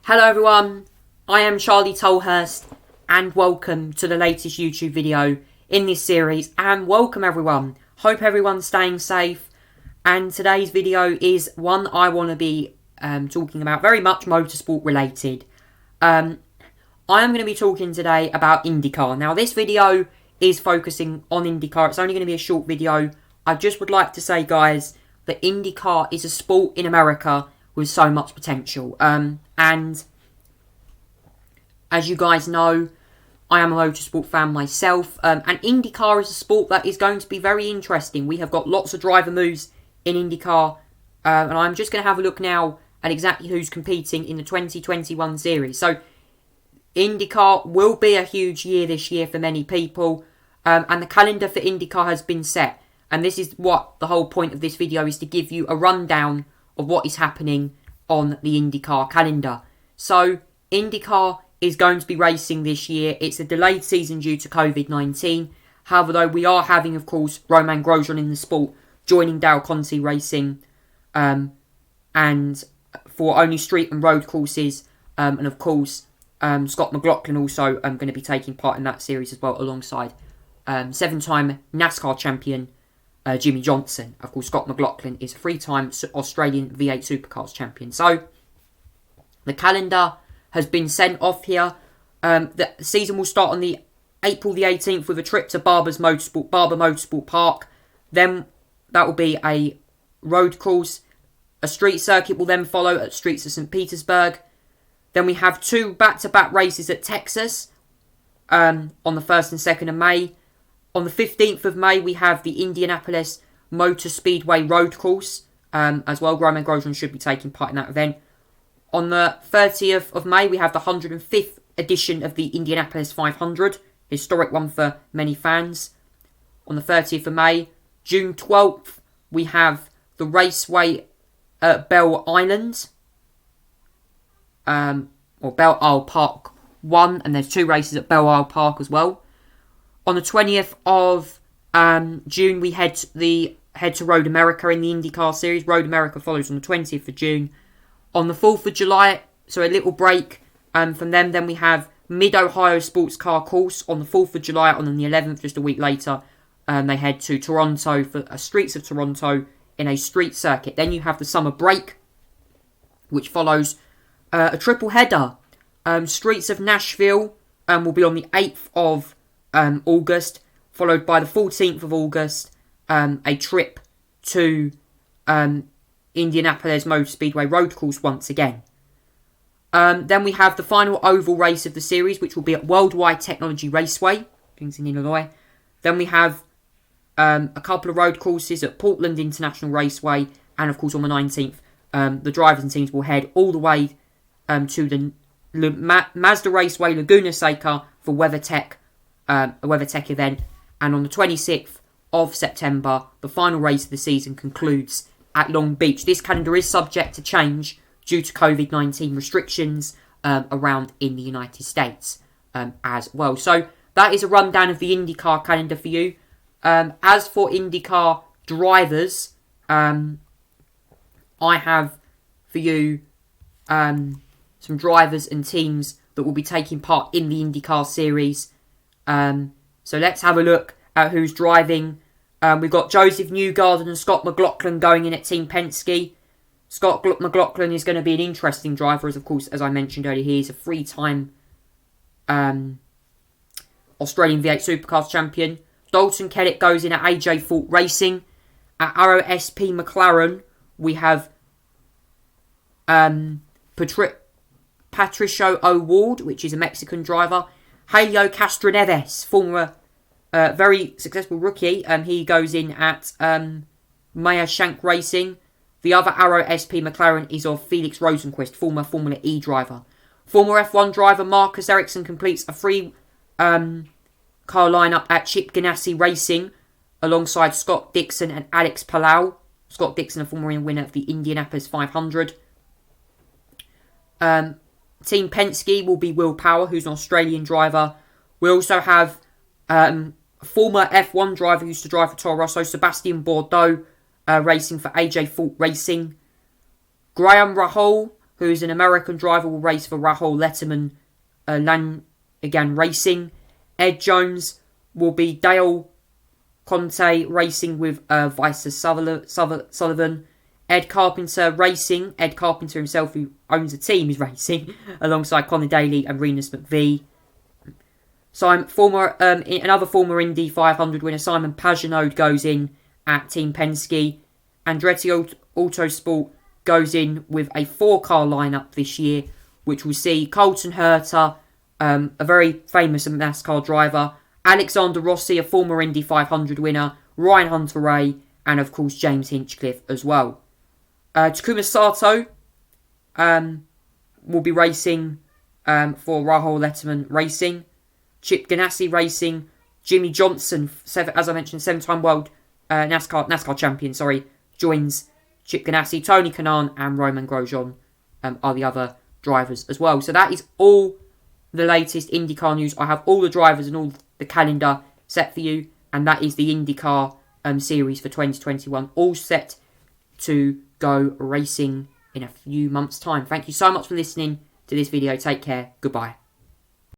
Hello everyone, I am Charlie Tolhurst and welcome to the latest YouTube video in this series, and welcome everyone. Hope everyone's staying safe, and today's video is one I want to be talking about, very much motorsport related. I am going to be talking today about IndyCar. Now this video is focusing on IndyCar. It's only going to be a short video. I just would like to say, guys, that IndyCar is a sport in America with so much potential. And as you guys know, I am a motorsport fan myself. And IndyCar is a sport that is going to be very interesting. We have got lots of driver moves in IndyCar. And I'm just going to have a look now at exactly who's competing in the 2021 series. So IndyCar will be a huge year this year for many people. And the calendar for IndyCar has been set. And this is what the whole point of this video is, to give you a rundown of what is happening on the IndyCar calendar. So IndyCar is going to be racing this year. It's a delayed season due to COVID-19. However, though, we are having, of course, Romain Grosjean in the sport, joining Dale Conti Racing, and for only street and road courses. And of course, Scott McLaughlin also going to be taking part in that series as well, alongside seven-time NASCAR champion Jimmy Johnson. Of course, Scott McLaughlin is a three-time Australian V8 Supercars champion. So the calendar has been sent off here. The season will start on the April the 18th with a trip to Barber Motorsport Park. Then that will be a road course. A street circuit will then follow at Streets of St. Petersburg. Then we have two back-to-back races at Texas on the 1st and 2nd of May. On the 15th of May, we have the Indianapolis Motor Speedway road course as well. Romain Grosjean should be taking part in that event. On the 30th of May, we have the 105th edition of the Indianapolis 500. Historic one for many fans. On the 30th of May, June 12th, we have the raceway at Belle Island. Or Belle Isle Park 1. And there's two races at Belle Isle Park as well. On the 20th of June, we head to Road America in the IndyCar Series. Road America follows on the 20th of June. On the 4th of July, so a little break from them, then we have Mid-Ohio Sports Car Course on the 4th of July. On the 11th, just a week later, they head to Toronto for Streets of Toronto in a street circuit. Then you have the summer break, which follows a triple header. Streets of Nashville will be on the 8th of August, followed by the 14th of August, a trip to Indianapolis Motor Speedway road course once again. Then we have the final oval race of the series, which will be at Worldwide Technology Raceway, things in Illinois. Then we have a couple of road courses at Portland International Raceway, and of course on the 19th, the drivers and teams will head all the way to the Mazda Raceway Laguna Seca for WeatherTech. A WeatherTech event, and on the 26th of September, the final race of the season concludes at Long Beach. This calendar is subject to change due to COVID-19 restrictions around in the United States as well. So that is a rundown of the IndyCar calendar for you. As for IndyCar drivers, I have for you some drivers and teams that will be taking part in the IndyCar series. So let's have a look at who's driving. We've got Joseph Newgarden and Scott McLaughlin going in at Team Penske. Scott McLaughlin is going to be an interesting driver, as of course, as I mentioned earlier, he is a three-time Australian V8 Supercars champion. Dalton Kellett goes in at AJ Fort Racing. At Arrow SP McLaren, we have Patricio O'Ward, which is a Mexican driver. Helio Castroneves, former very successful rookie, he goes in at Meyer Shank Racing. The other Arrow SP McLaren is of Felix Rosenquist, former Formula E driver. Former F1 driver Marcus Ericsson completes a car lineup at Chip Ganassi Racing alongside Scott Dixon and Alex Palau. Scott Dixon, a former winner of the Indianapolis 500. Team Penske will be Will Power, who's an Australian driver. We also have former F1 driver who used to drive for Toro Rosso, Sebastian Bourdais, racing for AJ Fort Racing. Graham Rahal who is an American driver, will race for Rahul Letterman Lanigan Racing. Ed Jones will be Dale Conte Racing with Vice Sullivan. Ed Carpenter Racing. Ed Carpenter himself, who owns a team, is racing alongside Conor Daly and Renus McVie. Another former Indy 500 winner, Simon Pagenaud, goes in at Team Penske. Andretti Autosport goes in with a 4-car lineup this year, which will see Colton Herta, a very famous NASCAR driver, Alexander Rossi, a former Indy 500 winner, Ryan Hunter-Reay, and of course James Hinchcliffe as well. Takuma Sato will be racing for Rahul Letterman Racing. Chip Ganassi Racing. Jimmy Johnson, as I mentioned, 7-time world NASCAR champion, joins Chip Ganassi. Tony Kanaan and Roman Grosjean are the other drivers as well. So that is all the latest IndyCar news. I have all the drivers and all the calendar set for you, and that is the IndyCar series for 2021, all set to go racing in a few months' time. Thank you so much for listening to this video. Take care. Goodbye.